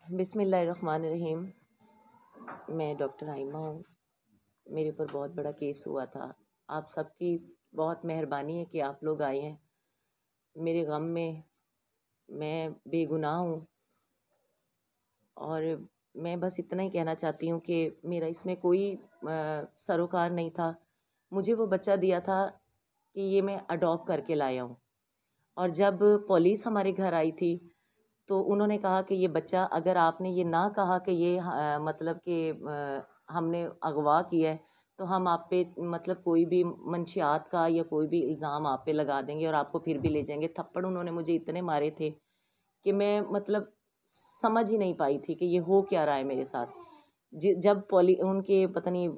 बिस्मिल्लाहिर्रहमानिर्रहीम। मैं डॉक्टर आइमा हूँ। मेरे ऊपर बहुत बड़ा केस हुआ था। आप सबकी बहुत मेहरबानी है कि आप लोग आए हैं मेरे गम में। मैं बेगुनाह हूँ और मैं बस इतना ही कहना चाहती हूँ कि मेरा इसमें कोई सरोकार नहीं था। मुझे वो बच्चा दिया था कि ये मैं अडॉप्ट करके लाया हूँ। और जब पुलिस हमारे घर आई थी तो उन्होंने कहा कि ये बच्चा, अगर आपने ये ना कहा कि ये मतलब कि हमने अगवा किया है, तो हम आप पे मतलब कोई भी मंशियात का या कोई भी इल्ज़ाम आप पे लगा देंगे और आपको फिर भी ले जाएंगे। थप्पड़ उन्होंने मुझे इतने मारे थे कि मैं मतलब समझ ही नहीं पाई थी कि ये हो क्या रहा है मेरे साथ। जब उनके पता नहीं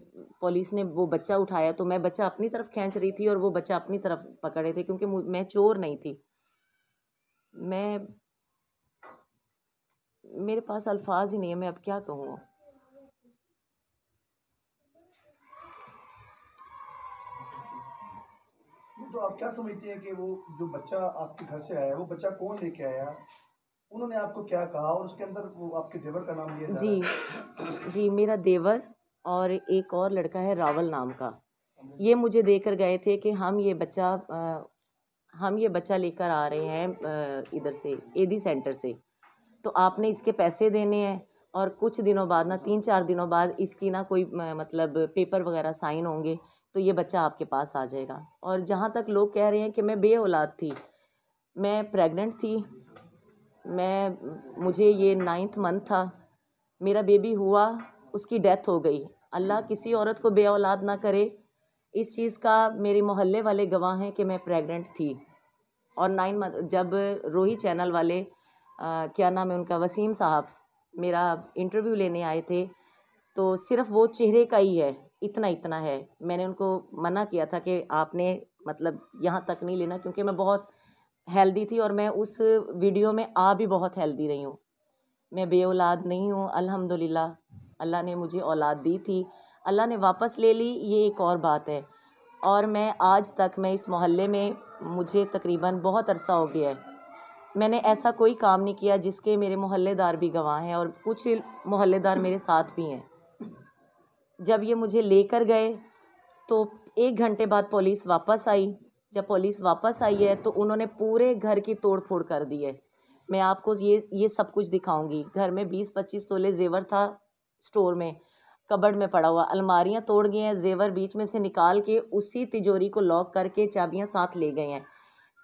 पुलिस ने वो बच्चा उठाया तो मैं बच्चा अपनी तरफ खींच रही थी और वो बच्चा अपनी तरफ पकड़े थे, क्योंकि मैं चोर नहीं थी। मैं मेरे पास अल्फाज ही नहीं है, मैं अब क्या कहूँ। तो आप क्या समझती हैं कि वो जो बच्चा आपके घर से आया, वो बच्चा कौन लेके आया, उन्होंने आपको क्या कहा, और उसके अंदर वो आपके देवर का नाम लिया जा रहा है? जी, मेरा देवर और एक और लड़का है रावल नाम का। ये मुझे देकर गए थे कि हम ये बच्चा लेकर आ रहे हैं इधर से एडी सेंटर से, तो आपने इसके पैसे देने हैं और कुछ दिनों बाद ना 3-4 दिनों बाद इसकी ना कोई मतलब पेपर वगैरह साइन होंगे तो ये बच्चा आपके पास आ जाएगा। और जहाँ तक लोग कह रहे हैं कि मैं बे औलाद थी, मैं प्रेग्नेंट थी। मुझे ये 9th मंथ था, मेरा बेबी हुआ, उसकी डेथ हो गई। अल्लाह किसी औरत को बे औलाद ना करे। इस चीज़ का मेरे मोहल्ले वाले गवाह हैं कि मैं प्रेग्नेंट थी। और 9 मंथ जब रोही चैनल वाले क्या नाम है उनका, वसीम साहब, मेरा इंटरव्यू लेने आए थे, तो सिर्फ वो चेहरे का ही है, इतना इतना है। मैंने उनको मना किया था कि आपने मतलब यहाँ तक नहीं लेना, क्योंकि मैं बहुत हेल्दी थी और मैं उस वीडियो में आ भी बहुत हेल्दी रही हूँ। मैं बे औलाद नहीं हूँ, अल्हम्दुलिल्लाह। अल्लाह ने मुझे औलाद दी थी, अल्लाह ने वापस ले ली, ये एक और बात है। और मैं आज तक मैं इस मोहल्ले में, मुझे तकरीबन बहुत अरसा हो गया है, मैंने ऐसा कोई काम नहीं किया जिसके मेरे मोहल्लेदार भी गवाह हैं और कुछ मोहल्लेदार मेरे साथ भी हैं। जब ये मुझे लेकर गए तो 1 घंटे बाद पुलिस वापस आई। जब पुलिस वापस आई है तो उन्होंने पूरे घर की तोड़ फोड़ कर दी है। मैं आपको ये सब कुछ दिखाऊंगी। घर में 20-25 तोले जेवर था, स्टोर में कबर्ड में पड़ा हुआ। अलमारियां तोड़ गए हैं, जेवर बीच में से निकाल के उसी तिजोरी को लॉक करके चाबियां साथ ले गए हैं।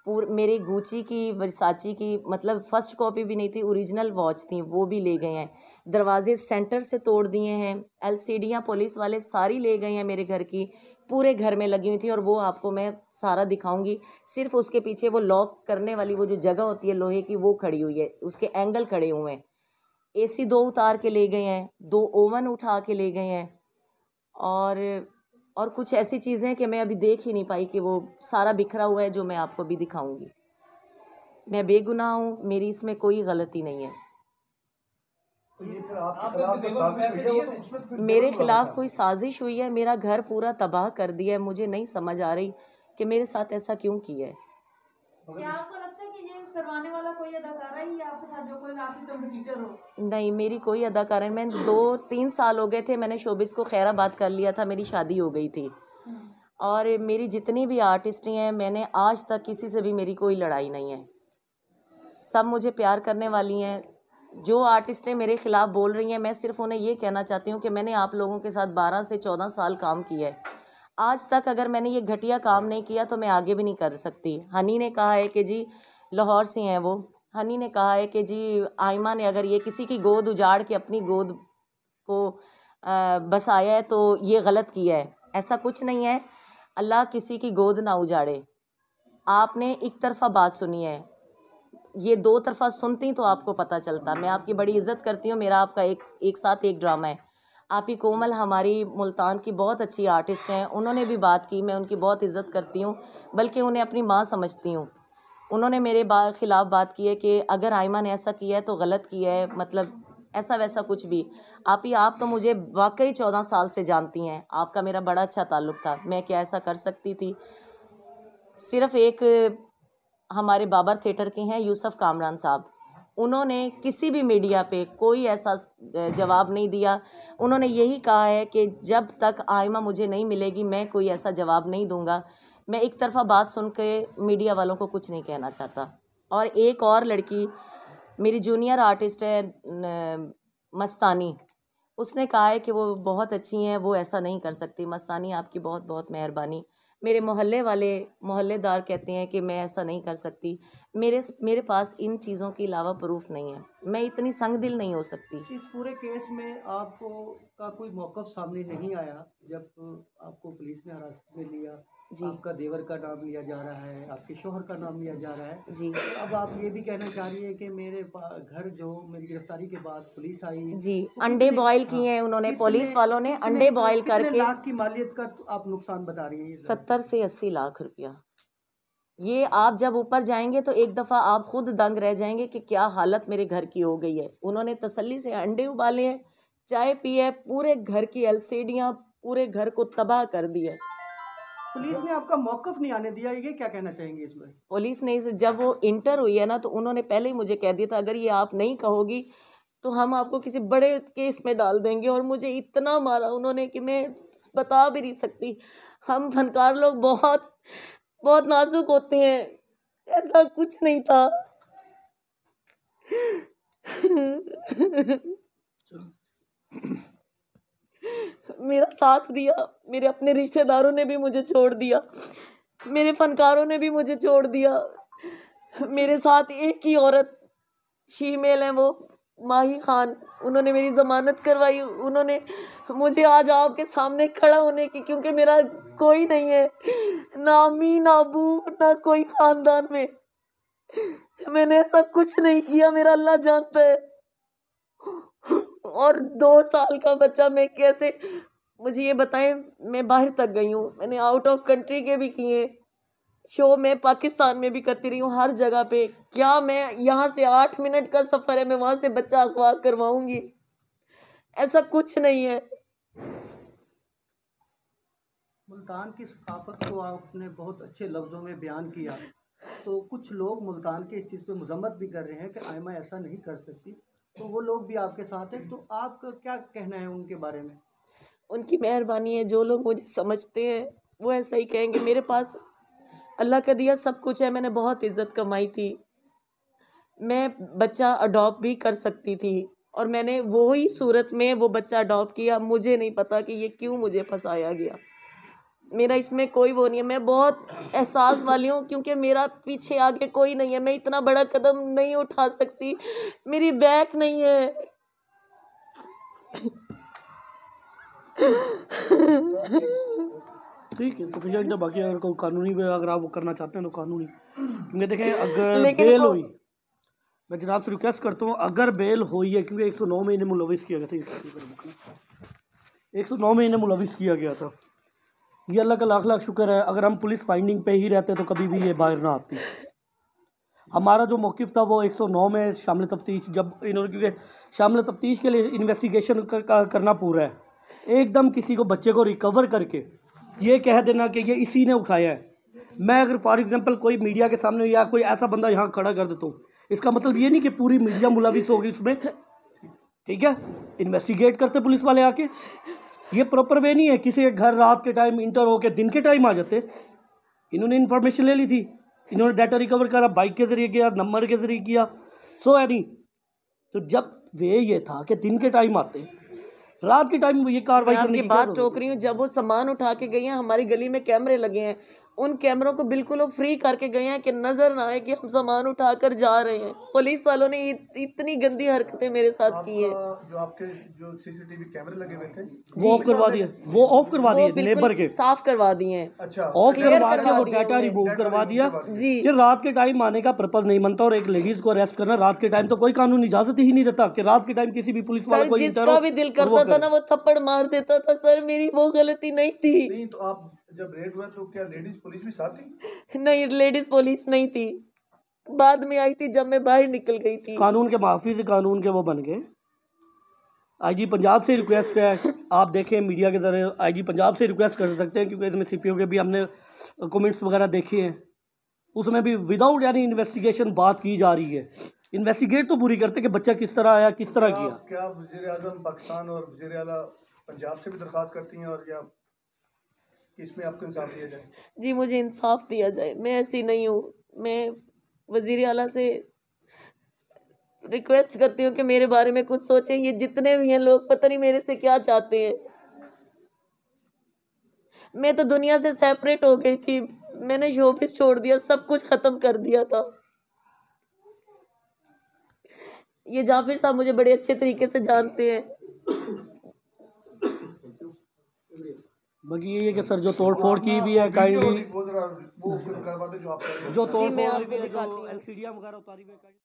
मेरे गुची की, वर्साची की मतलब फर्स्ट कॉपी भी नहीं थी, ओरिजिनल वॉच थी, वो भी ले गए हैं। दरवाजे सेंटर से तोड़ दिए हैं। एलसीडियां पुलिस वाले सारी ले गए हैं मेरे घर की, पूरे घर में लगी हुई थी, और वो आपको मैं सारा दिखाऊंगी। सिर्फ उसके पीछे वो लॉक करने वाली वो जो जगह होती है लोहे की, वो खड़ी हुई है, उसके एंगल खड़े हुए हैं। एसी 2 उतार के ले गए हैं, 2 ओवन उठा के ले गए हैं। और कुछ ऐसी चीज़ें कि मैं अभी देख ही नहीं पाई कि वो सारा बिखरा हुआ है, जो मैं आपको भी दिखाऊंगी। मैं बेगुनाह हूँ, मेरी इसमें कोई गलती नहीं है। तो ये फिर आपके खिलाफ जो साजिश हुई है, वो तो उसमें तो फिर मेरे देवर बुलाना खिलाफ था। कोई साजिश हुई है? मेरा घर पूरा तबाह कर दिया है। मुझे नहीं समझ आ रही कि मेरे साथ ऐसा क्यों किया है। क्या आपको लगता है कि ये करवाने वाला कोई अदाकारा ही आपके साथ, जो कोई आपकी कंपटीटर हो? नहीं, मेरी कोई अदाकार है। मैं 2-3 साल हो गए थे, मैंने शोबिस को खैराबाद कर लिया था, मेरी शादी हो गई थी। और मेरी जितनी भी आर्टिस्ट हैं, मैंने आज तक किसी से भी मेरी कोई लड़ाई नहीं है। सब मुझे प्यार करने वाली हैं। जो आर्टिस्टें मेरे खिलाफ बोल रही हैं, मैं सिर्फ उन्हें ये कहना चाहती हूँ कि मैंने आप लोगों के साथ 12 से 14 साल काम किया है। आज तक अगर मैंने ये घटिया काम नहीं किया तो मैं आगे भी नहीं कर सकती। हनी ने कहा है कि जी, लाहौर से हैं वो, हनी ने कहा है कि जी आयमा ने अगर ये किसी की गोद उजाड़ के अपनी गोद को बसाया है तो ये गलत किया है। ऐसा कुछ नहीं है, अल्लाह किसी की गोद ना उजाड़े। आपने एक तरफा बात सुनी है, ये 2 तरफा सुनती तो आपको पता चलता। मैं आपकी बड़ी इज्जत करती हूँ, मेरा आपका एक साथ एक ड्रामा है। आप ही कोमल हमारी मुल्तान की बहुत अच्छी आर्टिस्ट हैं, उन्होंने भी बात की, मैं उनकी बहुत इज्जत करती हूँ, बल्कि उन्हें अपनी माँ समझती हूँ। उन्होंने मेरे खिलाफ बात की है कि अगर आयमा ने ऐसा किया है तो गलत किया है, मतलब ऐसा वैसा कुछ भी। आप तो मुझे वाकई 14 साल से जानती हैं, आपका मेरा बड़ा अच्छा ताल्लुक था। मैं क्या ऐसा कर सकती थी? सिर्फ एक हमारे बाबर थिएटर के हैं यूसुफ कामरान साहब, उन्होंने किसी भी मीडिया पे कोई ऐसा जवाब नहीं दिया। उन्होंने यही कहा है कि जब तक आयमा मुझे नहीं मिलेगी मैं कोई ऐसा जवाब नहीं दूंगा। मैं एक तरफा बात सुन के मीडिया वालों को कुछ नहीं कहना चाहता। और एक और लड़की मेरी जूनियर आर्टिस्ट है मस्तानी, उसने कहा है कि वो बहुत अच्छी हैं, वो ऐसा नहीं कर सकती। मस्तानी आपकी बहुत बहुत मेहरबानी। मेरे मोहल्ले वाले मोहल्लेदार कहते हैं कि मैं ऐसा नहीं कर सकती। मेरे पास इन चीज़ों के अलावा प्रूफ नहीं है, मैं इतनी संगदिल नहीं हो सकती। इस पूरे केस में आपको का कोई मौक़िफ़ सामने नहीं आया जब आपको पुलिस ने हिरासत में लिया? जी। आपका देवर का नाम लिया जा रहा है, आपके शौहर का नाम लिया जा रहा है। जी। तो अब आप ये भी कहना चाह रही है कि मेरे घर जो मेरी गिरफ्तारी के बाद पुलिस आई जी, अंडे बॉयल किए हैं उन्होंने, पुलिस वालों ने अंडे बॉयल करके। लाख की मालियत का आप नुकसान बता रही हैं? 70 से 80 लाख रुपया। ये आप जब ऊपर जाएंगे तो एक दफ़ा आप खुद दंग रह जाएंगे कि क्या हालत मेरे घर की हो गई है। उन्होंने तसल्ली से अंडे उबाले हैं, चाय पी है, पूरे घर की एलसीडियाँ पूरे घर को तबाह कर दी है। पुलिस ने आपका मौक़िफ़ नहीं आने दिया, ये क्या कहना चाहेंगे इसमें? पुलिस ने जब वो इंटर हुई है ना, तो उन्होंने पहले ही मुझे कह दिया था अगर ये आप नहीं कहोगी तो हम आपको किसी बड़े केस में डाल देंगे। और मुझे इतना मारा उन्होंने कि मैं बता भी नहीं सकती। हम फनकार लोग बहुत बहुत नाजुक होते हैं, ऐसा कुछ नहीं था। मेरा साथ दिया, मेरे अपने रिश्तेदारों ने भी मुझे छोड़ दिया, मेरे फनकारों ने भी मुझे छोड़ दिया। मेरे साथ एक ही औरत शीमेल है, वो माही खान, उन्होंने मेरी ज़मानत करवाई। उन्होंने मुझे आज आपके सामने खड़ा होने की, क्योंकि मेरा कोई नहीं है, ना अम्मी ना अबू ना कोई ख़ानदान में। मैंने ऐसा कुछ नहीं किया, मेरा अल्लाह जानता है। और 2 साल का बच्चा मैं कैसे, मुझे ये बताएं। मैं बाहर तक गई हूँ, मैंने आउट ऑफ कंट्री के भी किए शो, मैं पाकिस्तान में भी करती रही हूँ, हर जगह पे। क्या मैं यहाँ से 8 मिनट का सफ़र है, मैं वहाँ से बच्चा अगवा करवाऊंगी? ऐसा कुछ नहीं है। मुल्तान की सकाफत को आपने बहुत अच्छे लफ्ज़ों में बयान किया, तो कुछ लोग मुल्तान के इस चीज़ पे मजम्मत भी कर रहे हैं कि आयमा ऐसा नहीं कर सकती, तो वो लोग भी आपके साथ हैं, तो आपका क्या कहना है उनके बारे में? उनकी मेहरबानी है, जो लोग मुझे समझते हैं वो ऐसा ही कहेंगे। मेरे पास अल्लाह का दिया सब कुछ है, मैंने बहुत इज्जत कमाई थी, मैं बच्चा अडॉप्ट भी कर सकती थी, और मैंने वही सूरत में वो बच्चा अडॉप्ट किया। मुझे नहीं पता कि ये क्यों मुझे फंसाया गया, मेरा इसमें कोई वो नहीं है। मैं बहुत एहसास वाली हूँ, क्योंकि मेरा पीछे आगे कोई नहीं है, मैं इतना बड़ा कदम नहीं उठा सकती, मेरी बैक नहीं है। ठीक है, तो भैया जब बाकी अगर कोई कानूनी अगर आप वो करना चाहते हैं तो कानूनी, क्योंकि देखें अगर बेल हुई, मैं जनाब से रिक्वेस्ट करता हूँ अगर बेल हुई है, क्योंकि 109 महीने मुलविस किया गया था, 109 महीने मुलविस किया गया था। ये अल्लाह का लाख लाख शुक्र है, अगर हम पुलिस फाइंडिंग पे ही रहते तो कभी भी ये बाहर ना आती। हमारा जो मौक़िफ़ था वो 109 में शामिल तफ्तीश, जब इन्होंने, क्योंकि शामिल तफ्तीश के लिए इन्वेस्टिगेशन करना पूरा है, एकदम किसी को बच्चे को रिकवर करके ये कह देना कि ये इसी ने उठाया है। मैं अगर फॉर एग्जांपल कोई मीडिया के सामने या कोई ऐसा बंदा यहाँ खड़ा कर देता हूँ, इसका मतलब ये नहीं कि पूरी मीडिया मुलविस होगी उसमें, ठीक है। इन्वेस्टिगेट करते पुलिस वाले आके, ये प्रॉपर वे नहीं है। किसी के घर रात के टाइम इंटर होके दिन के टाइम आ जाते। इन्होंने इन्फॉर्मेशन ले ली थी, इन्होंने डाटा रिकवर करा, बाइक के ज़रिए किया, नंबर के ज़रिए किया, सो है नहीं। तो जब वे ये था कि दिन के टाइम आते, रात के टाइम ये कार्रवाई करने की बात टोक रही हूँ। जब वो सामान उठा के गई हैं, हमारी गली में कैमरे लगे हैं, उन कैमरों को बिल्कुल वो फ्री करके गए हैं कि नजर ना आए कि हम सामान उठाकर जा रहे हैं। पुलिस वालों ने इतनी गंदी हरकतें मेरे साथ की है। जो आपके जो सीसीटीवी कैमरे लगे हुए थे वो ऑफ करवा दिए, वो ऑफ करवा दिए, नेबर के साफ करवा दिए हैं। अच्छा, ऑफ करवा के वो डाटा रिमूव करवा दिया जी। ये रात के टाइम आने का पर्पज नहीं बनता। और एक लेडीज को अरेस्ट करना रात के टाइम तो कोई कानून इजाजत ही नहीं देता कि रात के टाइम किसी भी पुलिस वाले को जिसका भी दिल करता था ना वो थप्पड़ मार देता था। सर मेरी वो गलती नहीं थी। नहीं तो आप जब रेड हुआ तो क्या लेडीज पुलिस भी साथ थी? नहीं, लेडीज पुलिस नहीं थी, बाद में आई थी जब मैं बाहर निकल गई थी। कानून के माफिज कानून के वो बन गए। आईजी पंजाब से रिक्वेस्ट है, आप देखें मीडिया के जरिए आईजी पंजाब से रिक्वेस्ट कर सकते हैं, क्योंकि इसमें सीपीओ के भी हमने कमेंट्स वगैरह देखे हैं, उसमें भी विदाउट यानी इन्वेस्टिगेशन बात की जा रही है। इन्वेस्टिगेट तो पूरी करते कि बच्चा किस तरह आया, किस तरह किया। क्या वज़ीर आज़म पाकिस्तान और वज़ीर आला पंजाब से भी दरख्वास्त करती हैं और या इसमें आपको इंसाफ दिया जाए? जी मुझे इंसाफ दिया जाए, मैं ऐसी नहीं हूँ। मैं वज़ीर आला से रिक्वेस्ट करती हूँ कि मेरे बारे में कुछ सोचें। ये जितने भी हैं लोग पता नहीं मेरे से क्या चाहते हैं। मैं तो दुनिया से सेपरेट हो गई थी, मैंने शोबिस छोड़ दिया, सब कुछ खत्म कर दिया था। ये जाफिर साहब मुझे बड़े अच्छे तरीके से जानते हैं। बाकी ये है कि सर जो तोड़-फोड़ की भी है काइंडली वो जरा वो करवा दो जो आप जो जी मैं तोड़-फोड़ आपको भी है, दिखाती जो हूँ। एलसीडियां वगैरह उतारी हुई है।